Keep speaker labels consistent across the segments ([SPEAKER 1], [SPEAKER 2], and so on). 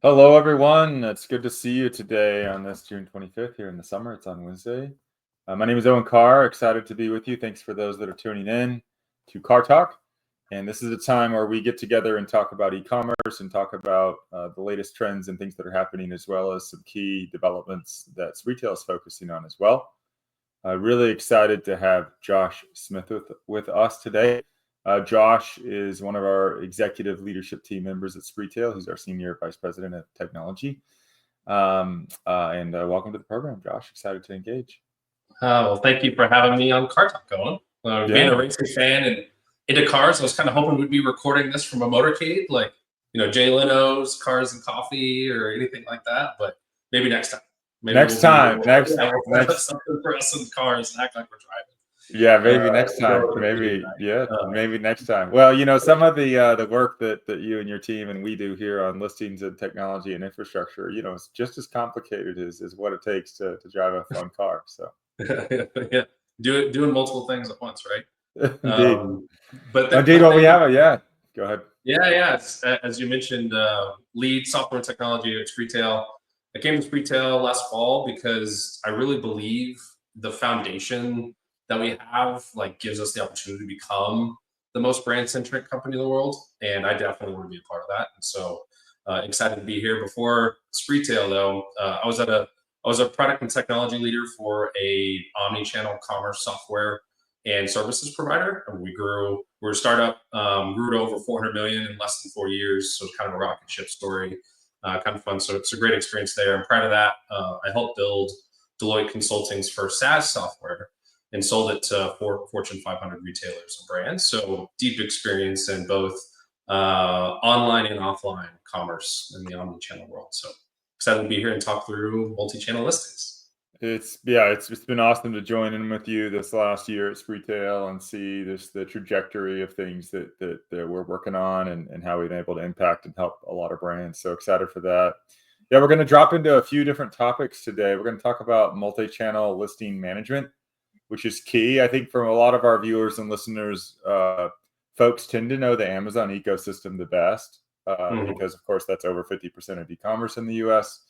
[SPEAKER 1] Hello, everyone. It's good to see you today on this June 25th here in the summer. It's on Wednesday. My name is Owen Carr. Excited to be with you. Thanks for those that are tuning in to CarrTalk. And this is a time where we get together and talk about e-commerce and talk about the latest trends and things that are happening, as well as some key developments that Spreetail is focusing on as well. Really excited to have Josh Smith with us today. Josh is one of our executive leadership team members at Spreetail. He's our senior vice president of technology. And welcome to the program, Josh. Excited to engage.
[SPEAKER 2] Well, thank you for having me on CarrTalk, Owen. Being a racing fan and into cars, I was kind of hoping we'd be recording this from a motorcade, like Jay Leno's Cars and Coffee or anything like that. But maybe next time. Maybe
[SPEAKER 1] next time.
[SPEAKER 2] Something for us in cars and act like we're driving.
[SPEAKER 1] Yeah, maybe next time. Maybe next time. Well, some of the work that you and your team and we do here on listings and technology and infrastructure, it's just as complicated as what it takes to drive a fun car. So
[SPEAKER 2] yeah, doing multiple things at once, right?
[SPEAKER 1] Indeed.
[SPEAKER 2] But
[SPEAKER 1] indeed, what we have, yeah. Go ahead.
[SPEAKER 2] Yeah. As you mentioned, lead software and technology at Spreetail. I came to Spreetail last fall because I really believe the foundation that we have gives us the opportunity to become the most brand-centric company in the world, and I definitely want to be a part of that. And so excited to be here. Before Spreetail, though, I was a product and technology leader for a omni-channel commerce software and services provider. And we're a startup, grew to over 400 million in less than 4 years. So it's kind of a rocket ship story, kind of fun. So it's a great experience there. And prior to that, I helped build Deloitte Consulting's first SaaS software and sold it to Fortune 500 retailers and brands. So deep experience in both online and offline commerce in the omni-channel world. So excited to be here and talk through multi-channel listings.
[SPEAKER 1] It's been awesome to join in with you this last year at Spreetail and see the trajectory of things that we're working on and how we've been able to impact and help a lot of brands. So excited for that. Yeah, we're going to drop into a few different topics today. We're going to talk about multi-channel listing management, which is key. I think from a lot of our viewers and listeners, folks tend to know the Amazon ecosystem the best because, of course, that's over 50% of e-commerce in the U.S.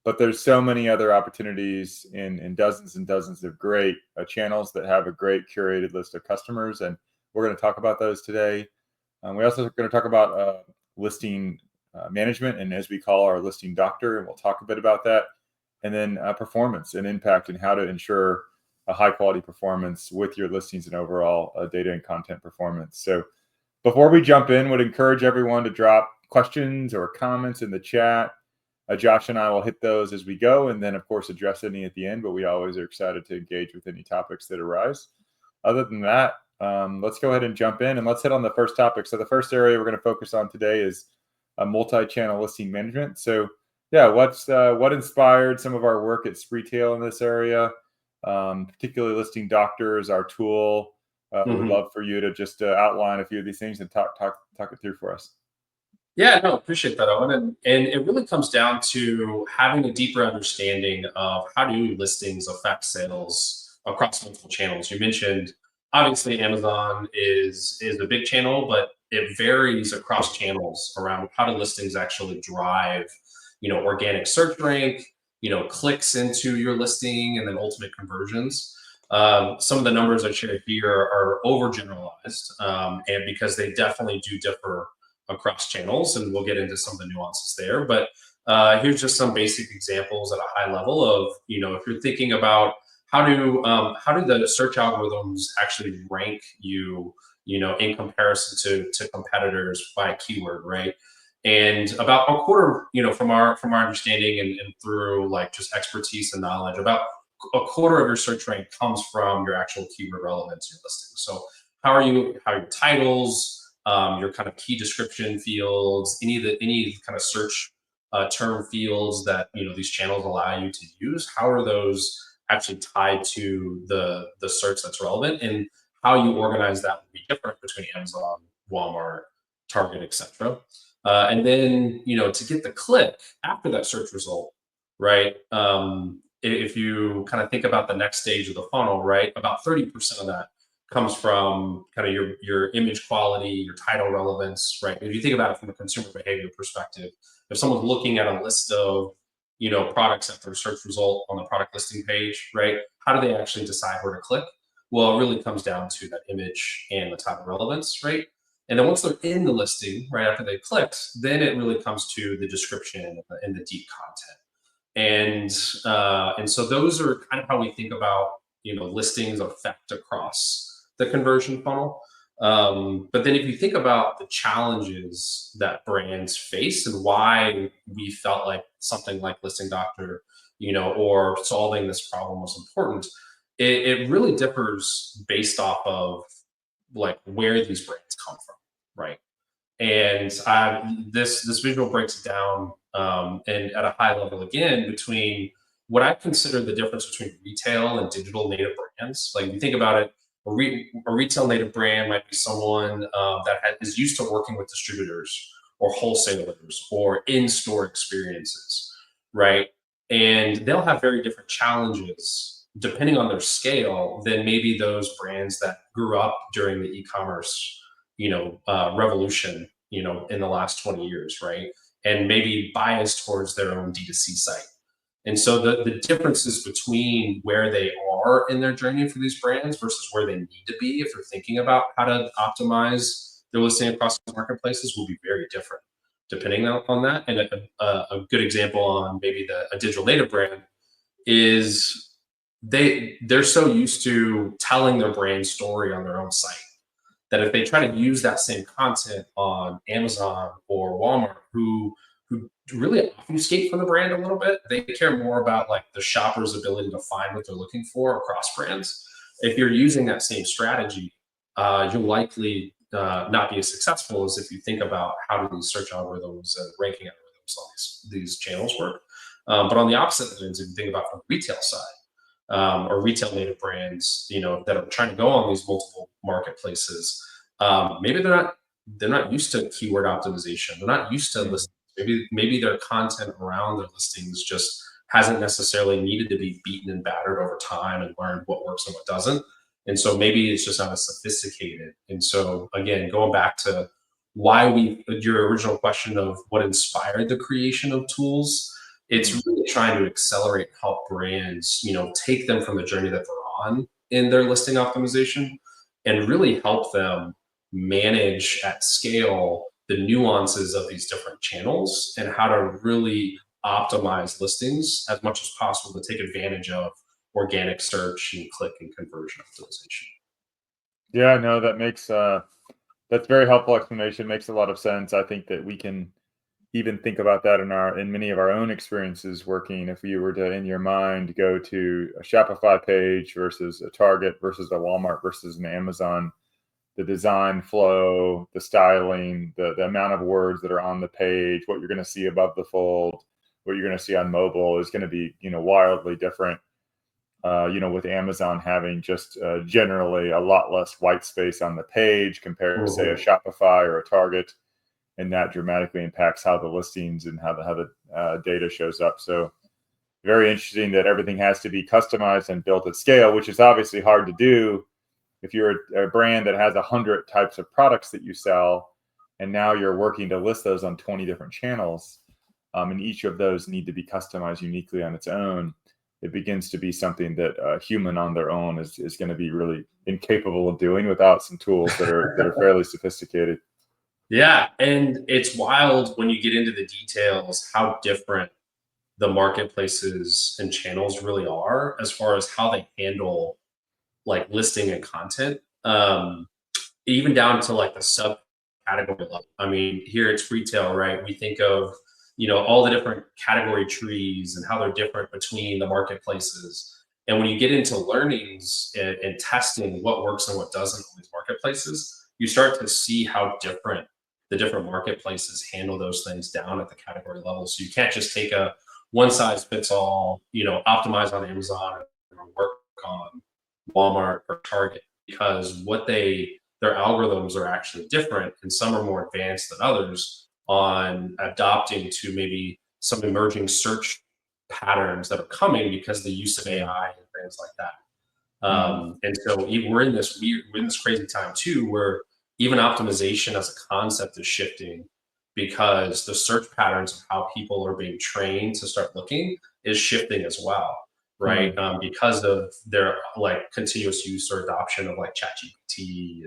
[SPEAKER 1] But there's so many other opportunities in dozens and dozens of great channels that have a great curated list of customers, and we're going to talk about those today. We also are going to talk about listing management, and as we call our listing doctor, and we'll talk a bit about that, and then performance and impact and how to ensure a high quality performance with your listings and overall data and content performance. So before we jump in, would encourage everyone to drop questions or comments in the chat. Josh and I will hit those as we go, and then of course address any at the end, but we always are excited to engage with any topics that arise. Other than that, let's go ahead and jump in and let's hit on the first topic. So the first area we're going to focus on today is multi-channel listing management. So yeah, what inspired some of our work at Spreetail in this area? Particularly Listing Doctor is our tool. We'd love for you to just outline a few of these things and talk it through for us.
[SPEAKER 2] Yeah, no, appreciate that, Owen. And it really comes down to having a deeper understanding of how do listings affect sales across multiple channels. You mentioned, obviously, Amazon is a big channel, but it varies across channels around how do listings actually drive, organic search rank, clicks into your listing, and then ultimate conversions. Some of the numbers I share here are overgeneralized, and because they definitely do differ across channels, and we'll get into some of the nuances there. But here's just some basic examples at a high level of, if you're thinking about how do the search algorithms actually rank you, in comparison to competitors by keyword, right? And about a quarter, from our understanding and through just expertise and knowledge, about a quarter of your search rank comes from your actual keyword relevance in your listing. So how are your titles, your kind of key description fields, any kind of search term fields that these channels allow you to use, how are those actually tied to the search that's relevant, and how you organize that will be different between Amazon, Walmart, Target, etc. And then, to get the click after that search result, right? If you kind of think about the next stage of the funnel, right, about 30% of that comes from kind of your image quality, your title relevance, right? If you think about it from a consumer behavior perspective, if someone's looking at a list of products after a search result on the product listing page, right? How do they actually decide where to click? Well, it really comes down to that image and the title relevance, right? And then once they're in the listing, right after they clicked, then it really comes to the description and the deep content. And so those are kind of how we think about listings effect across the conversion funnel. But then if you think about the challenges that brands face and why we felt like something like Listing Doctor, or solving this problem was important, it really differs based off of like where these brands come from, right? And this visual breaks it down, and at a high level again between what I consider the difference between retail and digital native brands. Like if you think about it, a retail native brand might be someone is used to working with distributors or wholesalers or in-store experiences, right? And they'll have very different challenges depending on their scale than maybe those brands that grew up during the e-commerce revolution, in the last 20 years, right? And maybe biased towards their own D2C site. And so the differences between where they are in their journey for these brands versus where they need to be if they're thinking about how to optimize their listing across the marketplaces will be very different depending on that. And a good example on maybe a digital native brand is they're so used to telling their brand story on their own site that if they try to use that same content on Amazon or Walmart, who really obfuscate from the brand a little bit, they care more about like the shopper's ability to find what they're looking for across brands. If you're using that same strategy, you'll likely not be as successful as if you think about how do these search algorithms and ranking algorithms on these channels work. But on the opposite ends, if you think about from the retail side, or retail native brands, that are trying to go on these multiple marketplaces. Maybe they're not used to keyword optimization. They're not used to listings. Maybe their content around their listings just hasn't necessarily needed to be beaten and battered over time and learned what works and what doesn't. And so maybe it's just not as sophisticated. And so again, going back to your original question of what inspired the creation of tools, it's really trying to accelerate and help brands, take them from the journey that they're on in their listing optimization and really help them manage at scale the nuances of these different channels and how to really optimize listings as much as possible to take advantage of organic search and click and conversion optimization.
[SPEAKER 1] Yeah, no, that's very helpful explanation. Makes a lot of sense. I think that we can even think about that in many of our own experiences working. If you were to, in your mind, go to a Shopify page versus a Target versus a Walmart versus an Amazon, the design flow, the styling, the amount of words that are on the page, what you're going to see above the fold, what you're going to see on mobile is going to be, wildly different. With Amazon having just generally a lot less white space on the page compared to, say, a Shopify or a Target. And that dramatically impacts how the listings and how the data shows up. So very interesting that everything has to be customized and built at scale, which is obviously hard to do if you're a brand that has 100 types of products that you sell, and now you're working to list those on 20 different channels, and each of those need to be customized uniquely on its own. It begins to be something that a human on their own is going to be really incapable of doing without some tools that are fairly sophisticated.
[SPEAKER 2] Yeah, and it's wild when you get into the details how different the marketplaces and channels really are as far as how they handle like listing and content, even down to like the subcategory level. I mean, here it's retail, right? We think of all the different category trees and how they're different between the marketplaces. And when you get into learnings and testing what works and what doesn't on these marketplaces, you start to see how different the different marketplaces handle those things down at the category level. So you can't just take a one size fits all, optimize on Amazon or work on Walmart or Target, because their algorithms are actually different, and some are more advanced than others on adopting to maybe some emerging search patterns that are coming because of the use of AI and things like that. And so we're in this crazy time too, where even optimization as a concept is shifting because the search patterns of how people are being trained to start looking is shifting as well, right? Because of their like continuous use or adoption of like ChatGPT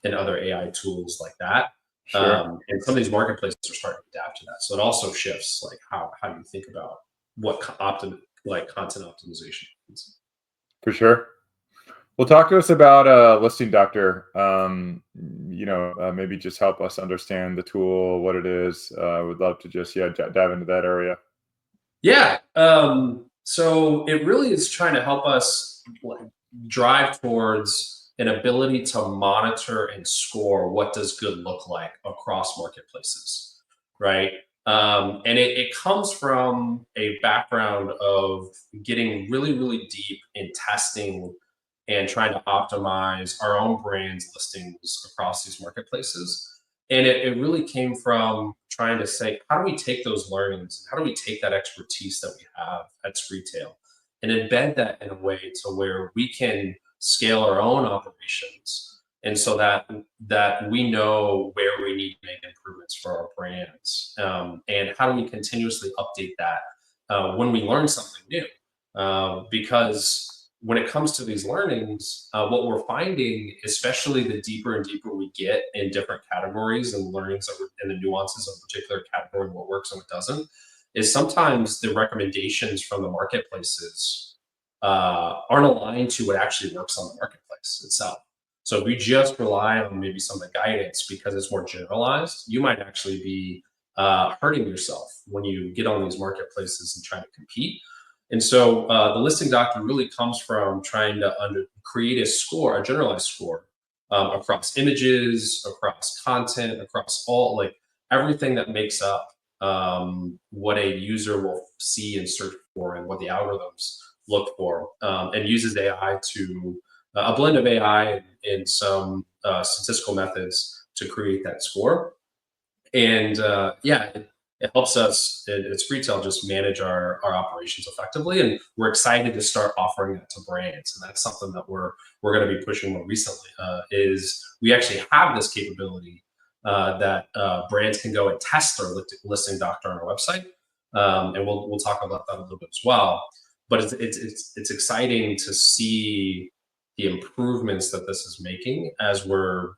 [SPEAKER 2] and other AI tools like that.
[SPEAKER 1] Sure.
[SPEAKER 2] And some of these marketplaces are starting to adapt to that. So it also shifts like how you think about what content optimization is.
[SPEAKER 1] For sure. Well, talk to us about Listing Doctor. Maybe just help us understand the tool, what it is. I would love to just dive into that area.
[SPEAKER 2] Yeah. So it really is trying to help us like drive towards an ability to monitor and score what does good look like across marketplaces, right? And it comes from a background of getting really, really deep in testing and trying to optimize our own brands listings across these marketplaces. And it really came from trying to say, how do we take those learnings? How do we take that expertise that we have at Spreetail and embed that in a way to where we can scale our own operations, and so that we know where we need to make improvements for our brands, and how do we continuously update that when we learn something new? Because when it comes to these learnings, what we're finding, especially the deeper and deeper we get in different categories and learnings and the nuances of a particular category, what works and what doesn't, is sometimes the recommendations from the marketplaces aren't aligned to what actually works on the marketplace itself. So if you just rely on maybe some of the guidance because it's more generalized, you might actually be hurting yourself when you get on these marketplaces and try to compete. And so the listing doctrine really comes from trying to create a score, a generalized score across images, across content, across all like everything that makes up what a user will see and search for and what the algorithms look for, and uses AI to a blend of AI and some statistical methods to create that score. And it helps us at Spreetail just manage our operations effectively. And we're excited to start offering that to brands. And that's something that we're going to be pushing more recently. Is we actually have this capability that brands can go and test our listing doctor on our website, and we'll talk about that a little bit as well. But it's exciting to see the improvements that this is making as we're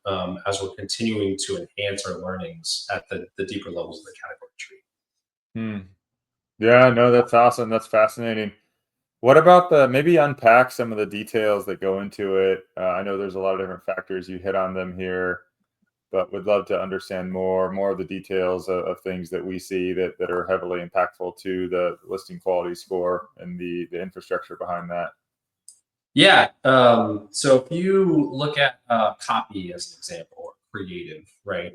[SPEAKER 2] continuing to enhance our learnings at the deeper levels of the category tree.
[SPEAKER 1] Yeah, no, that's awesome. That's fascinating. What about maybe unpack some of the details that go into it? I know there's a lot of different factors. You hit on them here, but would love to understand more of the details of things that we see that are heavily impactful to the listing quality score and the infrastructure behind that.
[SPEAKER 2] Yeah. So if you look at copy as an example, or creative, right?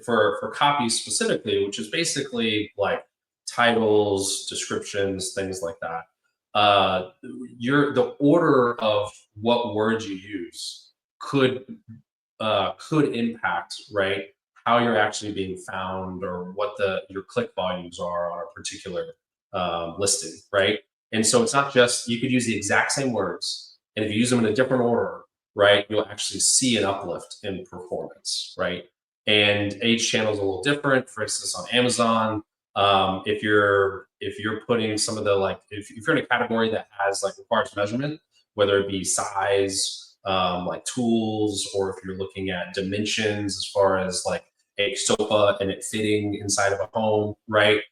[SPEAKER 2] For copy specifically, which is basically like titles, descriptions, things like that. The order of what words you use could impact, right, how you're actually being found or what your click volumes are on a particular listing, right? And so it's not just, you could use the exact same words, and if you use them in a different order, right, you'll actually see an uplift in performance, right? And each channel is a little different. For instance, on Amazon, if you're putting some of the if you're in a category that has requires measurement, whether it be size, like tools, or if you're looking at dimensions as far as like a sofa and it fitting inside of a home, right?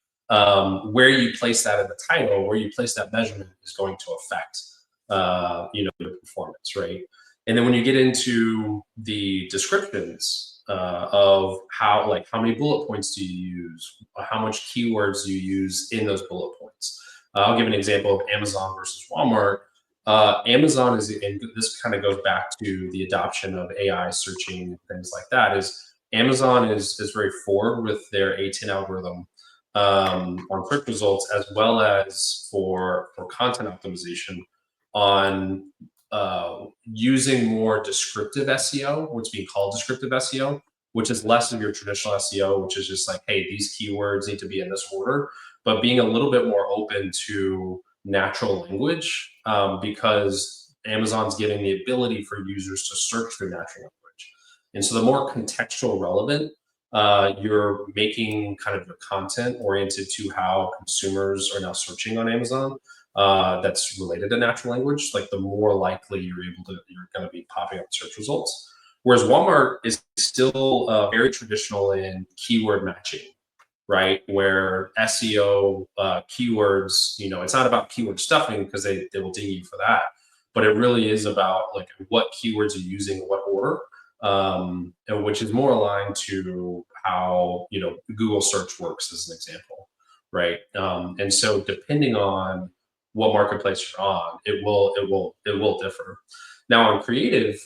[SPEAKER 2] Where you place that in the title, where you place that measurement is going to affect, the performance, right? And then when you get into the descriptions of how many bullet points do you use, how much keywords do you use in those bullet points. I'll give an example of Amazon versus Walmart. Amazon and this kind of goes back to the adoption of AI searching and things like that, is Amazon is very forward with their A10 algorithm on search results, as well as for content optimization on using more descriptive SEO, what's being called descriptive SEO, which is less of your traditional SEO, which is just like, hey, these keywords need to be in this order, but being a little bit more open to natural language, because Amazon's giving the ability for users to search through natural language. And so the more contextual relevant you're making kind of your content oriented to how consumers are now searching on Amazon, that's related to natural language, like the more likely you're going to be popping up search results. Whereas Walmart is still very traditional in keyword matching, right? Where SEO keywords, it's not about keyword stuffing because they will ding you for that, but it really is about like what keywords are using, what order, and which is more aligned to how Google search works as an example, right? And so depending on what marketplace you're on, it will differ. Now on creative,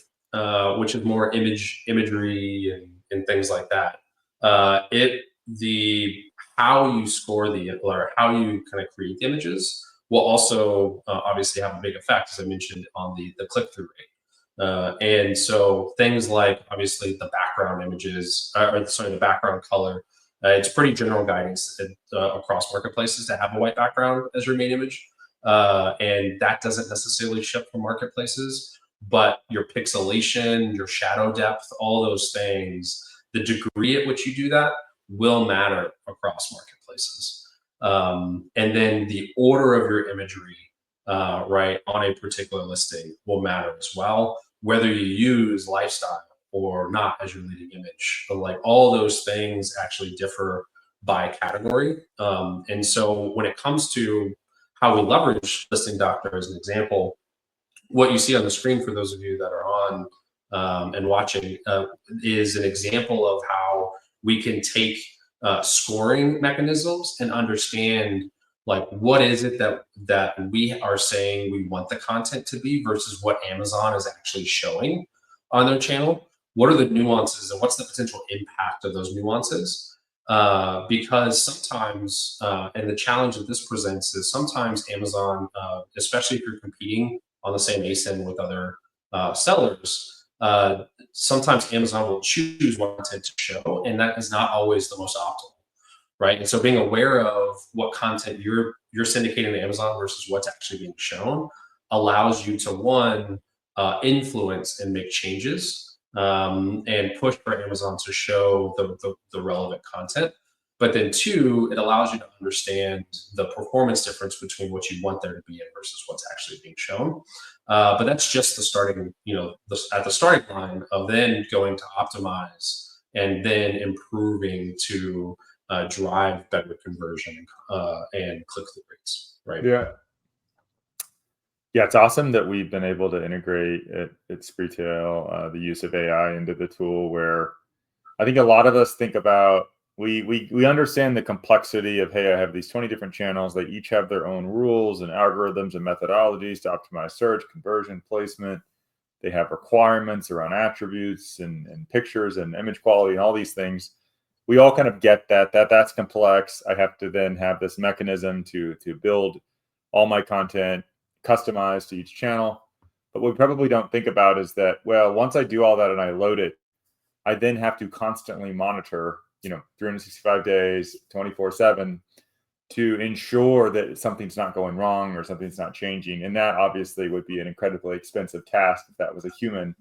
[SPEAKER 2] which is more imagery and things like that, it the how you score or how you kind of create the images will also obviously have a big effect, as I mentioned, on the click-through rate. And so things like obviously the background images, or sorry, the background color. It's pretty general guidance across marketplaces to have a white background as your main image, and that doesn't necessarily ship from marketplaces. But your pixelation, your shadow depth, all those things, the degree at which you do that will matter across marketplaces. And then the order of your imagery, right, on a particular listing will matter as well, whether you use lifestyle or not as your leading image. But like all those things actually differ by category. And so when it comes to how we leverage Listing Doctor as an example, what you see on the screen for those of you that are on and watching is an example of how we can take scoring mechanisms and understand like what is it that we are saying we want the content to be versus what Amazon is actually showing on their channel. What are the nuances and what's the potential impact of those nuances? Because sometimes, and the challenge that this presents is sometimes Amazon, especially if you're competing on the same ASIN with other sellers, sometimes Amazon will choose what content to show, and that is not always the most optimal, right? And so being aware of what content you're syndicating to Amazon versus what's actually being shown allows you to one, influence and make changes, and push for Amazon to show the relevant content. But then two, it allows you to understand the performance difference between what you want there to be in versus what's actually being shown. But that's just the starting, at the starting line of then going to optimize and then improving to drive better conversion and click-through rates, right?
[SPEAKER 1] Yeah. Yeah, it's awesome that we've been able to integrate at Spreetail the use of AI into the tool, where I think a lot of us think about, we understand the complexity of, hey, I have these 20 different channels. They each have their own rules and algorithms and methodologies to optimize search, conversion, placement. They have requirements around attributes and pictures and image quality and all these things. We all kind of get that's complex. I have to then have this mechanism to build all my content customized to each channel. But what we probably don't think about is that, well, once I do all that and I load it, I then have to constantly monitor, 365 days, 24/7 to ensure that something's not going wrong or something's not changing. And that obviously would be an incredibly expensive task if that was a human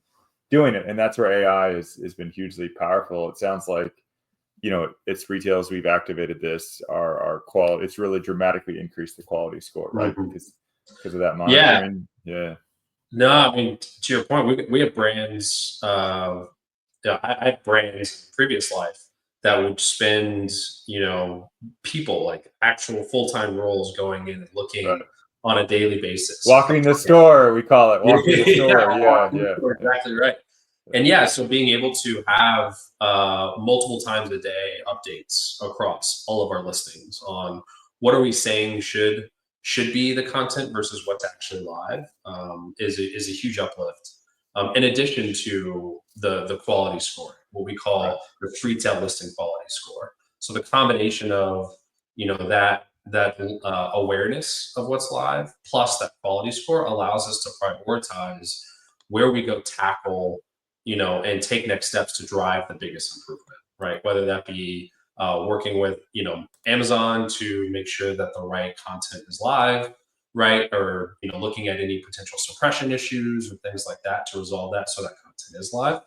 [SPEAKER 1] doing it. And that's where AI has been hugely powerful. It sounds like, it's retails we've activated this, our quality, it's really dramatically increased the quality score, right?
[SPEAKER 2] Mm-hmm.
[SPEAKER 1] Because of that monitoring. Yeah.
[SPEAKER 2] No, I mean, to your point, we have brands. I had brands in previous life that would spend, people like actual full-time roles going in and looking
[SPEAKER 1] Right.
[SPEAKER 2] on a daily basis.
[SPEAKER 1] Walking the store, we call it. Walking the store. Yeah.
[SPEAKER 2] Exactly right. And yeah, so being able to have multiple times a day updates across all of our listings on what are we saying should be the content versus what's actually live is a huge uplift. In addition to the quality score, what we call the Spreetail listing quality score. So the combination of that awareness of what's live plus that quality score allows us to prioritize where we go tackle, and take next steps to drive the biggest improvement, right? Whether that be working with Amazon to make sure that the right content is live, right? Or looking at any potential suppression issues or things like that to resolve that so that content is live.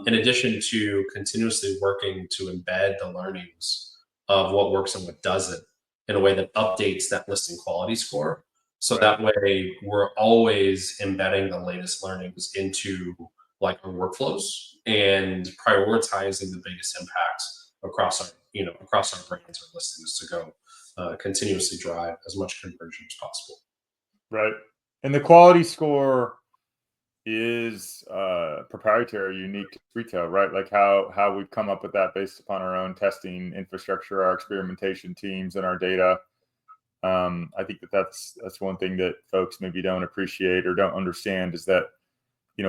[SPEAKER 2] In addition to continuously working to embed the learnings of what works and what doesn't in a way that updates that listing quality score. So
[SPEAKER 1] Right.
[SPEAKER 2] that way we're always embedding the latest learnings into like our workflows and prioritizing the biggest impacts across our, across our brands or listings to go continuously drive as much conversion as possible.
[SPEAKER 1] Right. And the quality score is proprietary, unique to retail, right? Like how we've come up with that based upon our own testing infrastructure, our experimentation teams, and our data. I think that's one thing that folks maybe don't appreciate or don't understand is that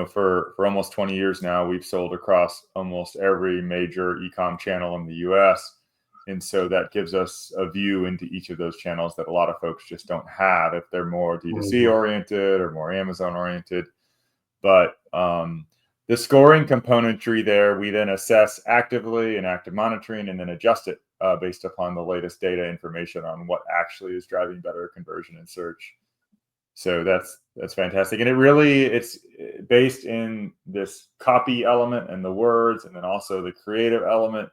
[SPEAKER 1] for almost 20 years now, we've sold across almost every major e-com channel in the U.S. And so that gives us a view into each of those channels that a lot of folks just don't have if they're more D2C oriented or more Amazon oriented. But the scoring componentry there, we then assess actively and active monitoring and then adjust it based upon the latest data information on what actually is driving better conversion in search. So that's fantastic. And it's based in this copy element and the words, and then also the creative element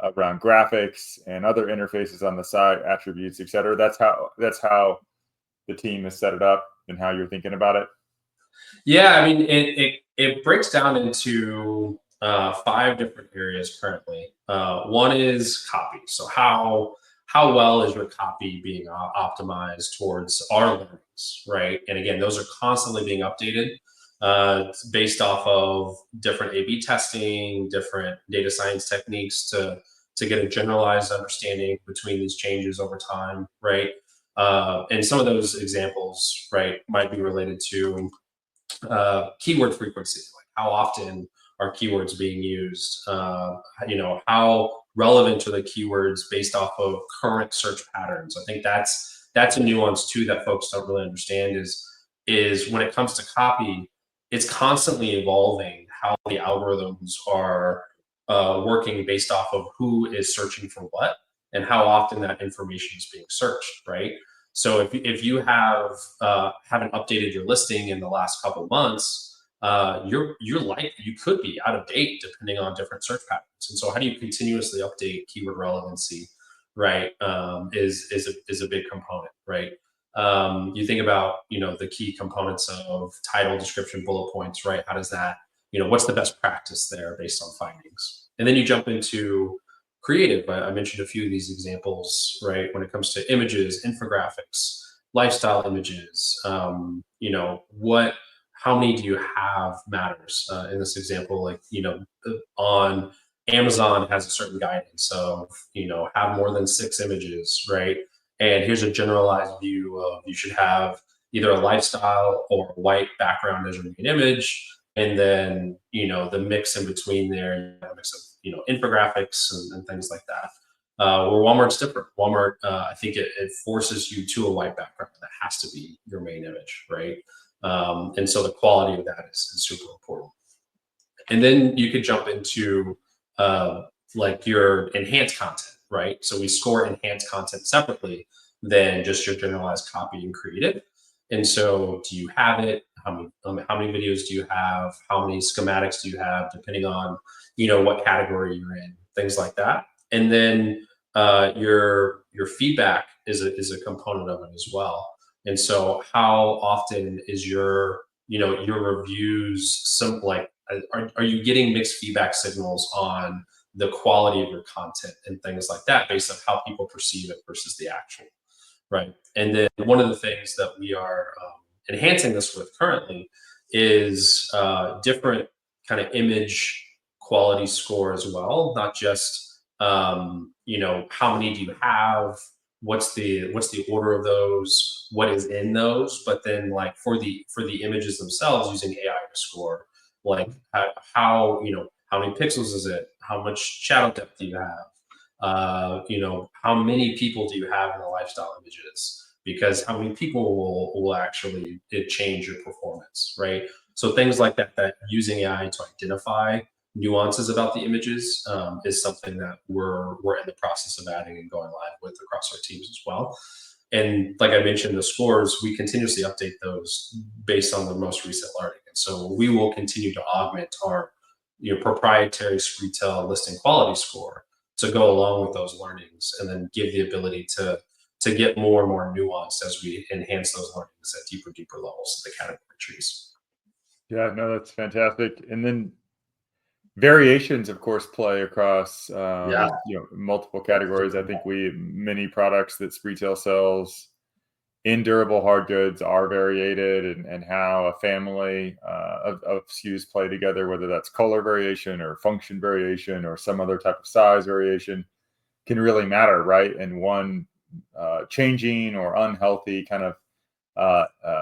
[SPEAKER 1] around graphics and other interfaces on the site, attributes, et cetera. That's how the team has set it up and how you're thinking about it.
[SPEAKER 2] Yeah, I mean, it breaks down into 5 different areas currently. One is copy. So how well is your copy being optimized towards our learnings, right? And again, those are constantly being updated based off of different A/B testing, different data science techniques to get a generalized understanding between these changes over time, right? And some of those examples, right, might be related to keyword frequency, like how often are keywords being used, how relevant are the keywords based off of current search patterns. I think that's a nuance too that folks don't really understand is when it comes to copy, it's constantly evolving how the algorithms are working based off of who is searching for what and how often that information is being searched, right? So if you haven't updated your listing in the last couple of months, you're likely you could be out of date depending on different search patterns. And so how do you continuously update keyword relevancy, right? Is a big component, right? You think about the key components of title, description, bullet points, right? How does that what's the best practice there based on findings? And then you jump into creative. I mentioned a few of these examples, right? When it comes to images, infographics, lifestyle images, how many do you have matters in this example? Like, on Amazon has a certain guidance of, have more than 6 images, right? And here's a generalized view of you should have either a lifestyle or a white background as your main image. And then, the mix in between there, a mix of, infographics and things like that. Where Walmart's different. Walmart, I think it forces you to a white background that has to be your main image, right? And so the quality of that is super important. And then you could jump into like your enhanced content, right? So we score enhanced content separately than just your generalized copy and creative. And so do you have it? How many videos do you have? How many schematics do you have, depending on, what category you're in, things like that. And then your feedback is a component of it as well. And so how often is your reviews are you getting mixed feedback signals on the quality of your content and things like that based on how people perceive it versus the actual, right? And then one of the things that we are enhancing this with currently is different kind of image quality score as well, not just how many do you have, what's the order of those, what is in those, but then like for the images themselves using AI to score, like how many pixels is it, how much shadow depth do you have, how many people do you have in the lifestyle images, because how many people will actually change your performance, right? So things like that using AI to identify nuances about the images is something that we're in the process of adding and going live with across our teams as well. And like I mentioned, the scores, we continuously update those based on the most recent learning. And so we will continue to augment our proprietary Spreetail listing quality score to go along with those learnings, and then give the ability to get more and more nuanced as we enhance those learnings at deeper levels of the category trees.
[SPEAKER 1] Yeah, no, that's fantastic. And then variations, of course, play across
[SPEAKER 2] Yeah.
[SPEAKER 1] multiple categories. I think many products that Spreetail sells in durable hard goods are variated, and how a family of SKUs play together, whether that's color variation or function variation or some other type of size variation, can really matter, right? And one changing or unhealthy kind of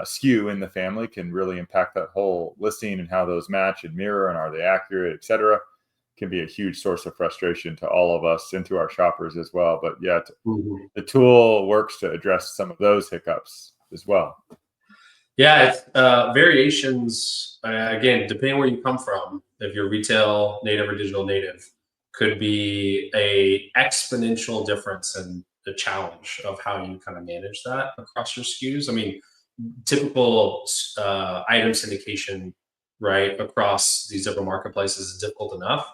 [SPEAKER 1] SKU in the family can really impact that whole listing, and how those match and mirror, and are they accurate, etc. Can be a huge source of frustration to all of us and to our shoppers as well. But yeah,
[SPEAKER 2] Mhm.
[SPEAKER 1] the tool works to address some of those hiccups as well.
[SPEAKER 2] Yeah, it's, variations, again, depending where you come from, if you're retail native or digital native, could be a exponential difference in the challenge of how you kind of manage that across your SKUs. I mean, typical item syndication, right, across these different marketplaces is difficult enough.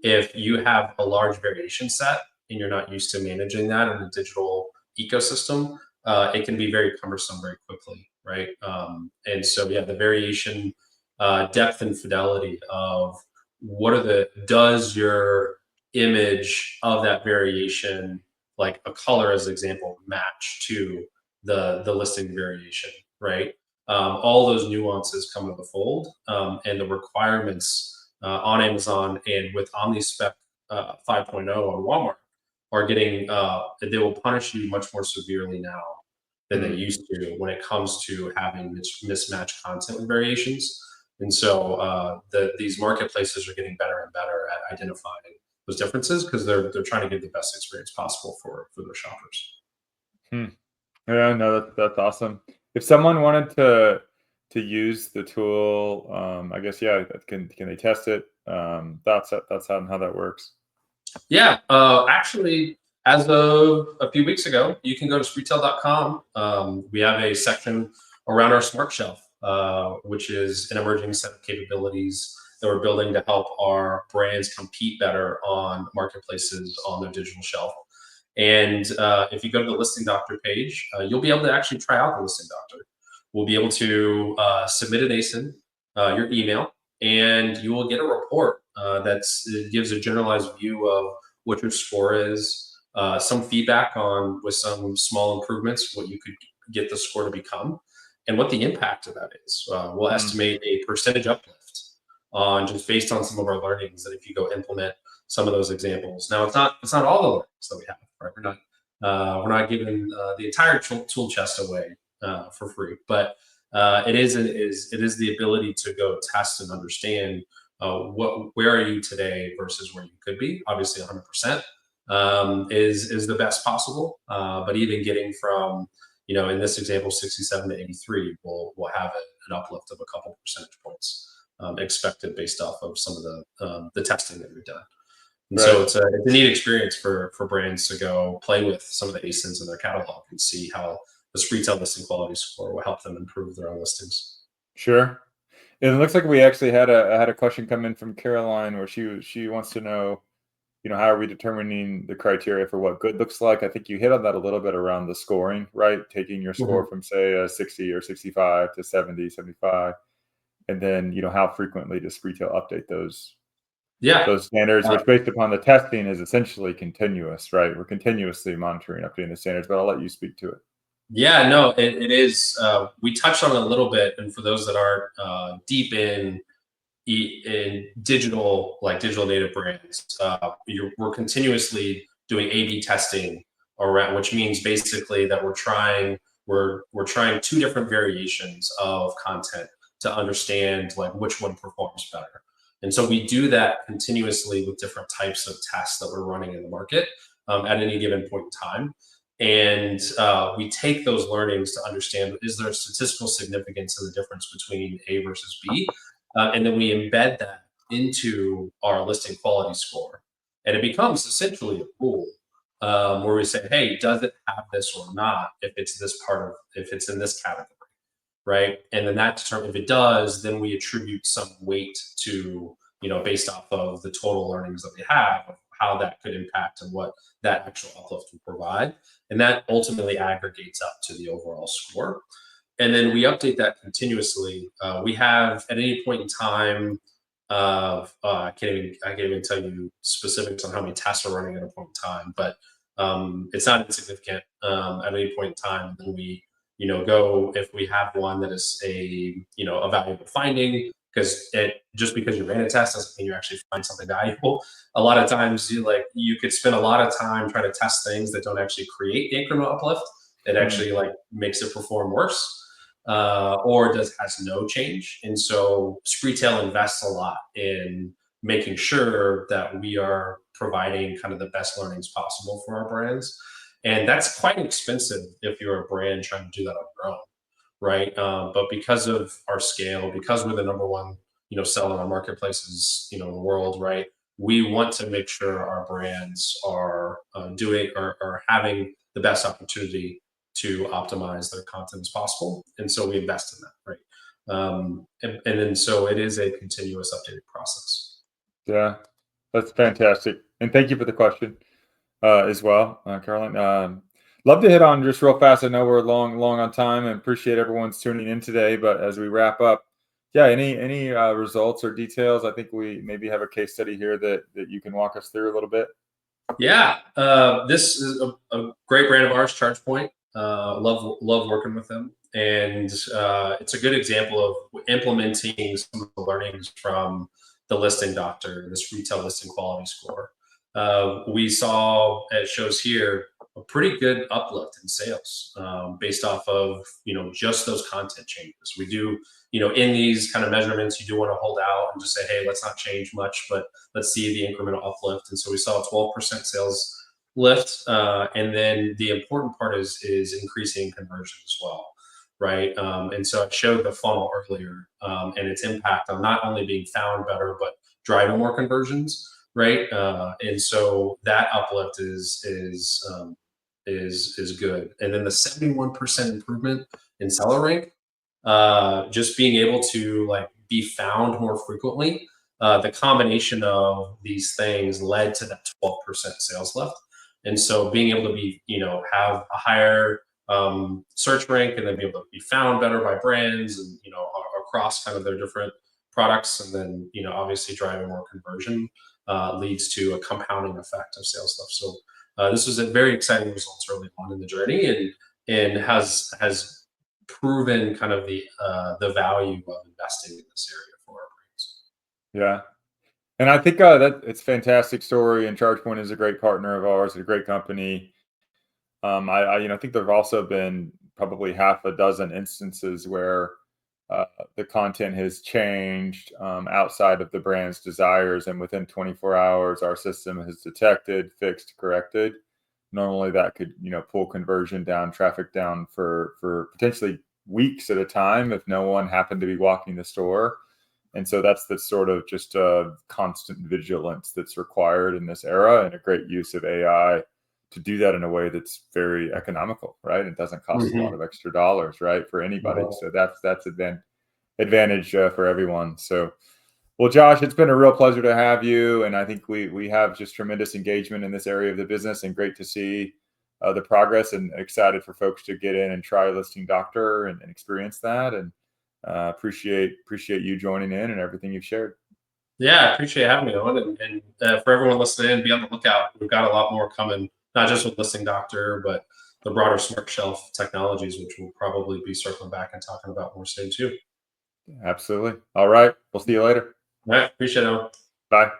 [SPEAKER 2] If you have a large variation set and you're not used to managing that in a digital ecosystem, it can be very cumbersome very quickly, right? And so, yeah, the variation, depth and fidelity of does your image of that variation, like a color as an example, match to the listing variation, right? All those nuances come into the fold, and the requirements on Amazon and with OmniSpec 5.0 on Walmart are getting, they will punish you much more severely now than they
[SPEAKER 1] Mm.
[SPEAKER 2] used to when it comes to having mismatched content and variations. And so these marketplaces are getting better and better at identifying those differences, because they're trying to give the best experience possible for their shoppers.
[SPEAKER 1] Hmm. Yeah, no, that's awesome. If someone wanted to use the tool, I guess, yeah, can they test it? That's how that works.
[SPEAKER 2] Yeah, actually, as of a few weeks ago, you can go to Spreetail.com. We have a section around our smart shelf, which is an emerging set of capabilities that we're building to help our brands compete better on marketplaces on their digital shelf. And if you go to the Listing Doctor page, you'll be able to actually try out the Listing Doctor. We'll be able to submit an ASIN, your email, and you will get a report that gives a generalized view of what your score is, some feedback on, with some small improvements, what you could get the score to become, and what the impact of that is. We'll
[SPEAKER 1] Mm.
[SPEAKER 2] estimate a percentage uplift on, just based on some of our learnings, that if you go implement some of those examples. Now, it's not all the learnings that we have, right? We're not giving the entire tool chest away for free, but it is the ability to go test and understand where are you today versus where you could be. Obviously, 100% is the best possible, but even getting from, in this example, 67 to 83 will have an uplift of a couple percentage points expected based off of some of the testing that we've done. And so
[SPEAKER 1] Right.
[SPEAKER 2] it's a neat experience for brands to go play with some of the ASINs in their catalog and see how the Spreetail listing quality score will help them improve their own listings.
[SPEAKER 1] Sure. And it looks like we actually had a question come in from Caroline, where she wants to know, how are we determining the criteria for what good looks like? I think you hit on that a little bit around the scoring, right? Taking your score
[SPEAKER 2] Mhm.
[SPEAKER 1] from, say, a 60 or 65 to 70, 75. And then, how frequently does Spreetail update
[SPEAKER 2] Yeah.
[SPEAKER 1] those standards,
[SPEAKER 2] Uh,
[SPEAKER 1] which, based upon the testing, is essentially continuous, right? We're continuously monitoring, updating the standards, but I'll let you speak to it.
[SPEAKER 2] yeah, no, it is. We touched on it a little bit, and for those that aren't deep in digital, like digital native brands, we're continuously doing A/B testing around, which means basically that we're trying two different variations of content to understand like which one performs better. And so we do that continuously with different types of tests that we're running in the market at any given point in time. And we take those learnings to understand, is there a statistical significance in the difference between A versus B? And then we embed that into our listing quality score. And it becomes essentially a rule where we say, hey, does it have this or not? If it's if it's in this category, right? And then that determines if it does, then we attribute some weight to, based off of the total earnings that we have, of how that could impact and what that actual uplift will provide. And that ultimately aggregates up to the overall score. And then we update that continuously. We have at any point in time of I can't even tell you specifics on how many tests are running at a point in time, but it's not insignificant at any point in time. And then we go if we have one that is a valuable finding, because it just because you ran a test doesn't mean you actually find something valuable. A lot of times you could spend a lot of time trying to test things that don't actually create the incremental uplift. It actually makes it perform worse, or has no change. And so Spreetail invests a lot in making sure that we are providing kind of the best learnings possible for our brands. And that's quite expensive if you're a brand trying to do that on your own, right? But because of our scale, because we're the number one, seller on marketplaces, in the world, right? We want to make sure our brands are doing or having the best opportunity to optimize their content as possible, and so we invest in that, right? And then so it is a continuous updated process.
[SPEAKER 1] Yeah, that's fantastic. And thank you for the question as well, Caroline. Love to hit on just real fast. I know we're long on time, and appreciate everyone's tuning in today. But as we wrap up, yeah, any results or details? I think we maybe have a case study here that you can walk us through a little bit.
[SPEAKER 2] Yeah, this is a great brand of ours, ChargePoint. Love working with them, and it's a good example of implementing some of the learnings from the listing doctor, this retail listing quality score. We saw, it shows here, a pretty good uplift in sales based off of just those content changes. We do in these kind of measurements, you do want to hold out and just say, hey, let's not change much, but let's see the incremental uplift. And so we saw a 12% sales lift, and then the important part is increasing conversion as well, right? And so I showed the funnel earlier, and its impact on not only being found better but driving more conversions, right? And so that uplift is good. And then the 71% improvement in seller rank, just being able to be found more frequently. The combination of these things led to that 12% sales lift. And so being able to have a higher search rank, and then be able to be found better by brands, and across kind of their different products, and then obviously driving more conversion leads to a compounding effect of sales lift. So this was a very exciting results early on in the journey, and has proven kind of the value of investing in this area for our brands.
[SPEAKER 1] Yeah. And I think that it's a fantastic story, and ChargePoint is a great partner of ours, a great company. I think there have also been probably half a dozen instances where the content has changed outside of the brand's desires, and within 24 hours, our system has detected, fixed, corrected. Normally, that could pull conversion down, traffic down for potentially weeks at a time if no one happened to be walking the store. And so that's the sort of just constant vigilance that's required in this era, and a great use of AI to do that in a way that's very economical, right? It doesn't cost a lot of extra dollars, right, for anybody. So that's advantage for everyone. So, well, Josh, it's been a real pleasure to have you, and I think we have just tremendous engagement in this area of the business, and great to see the progress, and excited for folks to get in and try Listing Doctor and experience that. And appreciate you joining in and everything you've shared.
[SPEAKER 2] Yeah, I appreciate having me on, and for everyone listening, be on the lookout. We've got a lot more coming, not just with Listing Doctor, but the broader smart shelf technologies, which we'll probably be circling back and talking about more soon too.
[SPEAKER 1] Absolutely. All right. We'll see you later.
[SPEAKER 2] All right. Appreciate it.
[SPEAKER 1] Bye.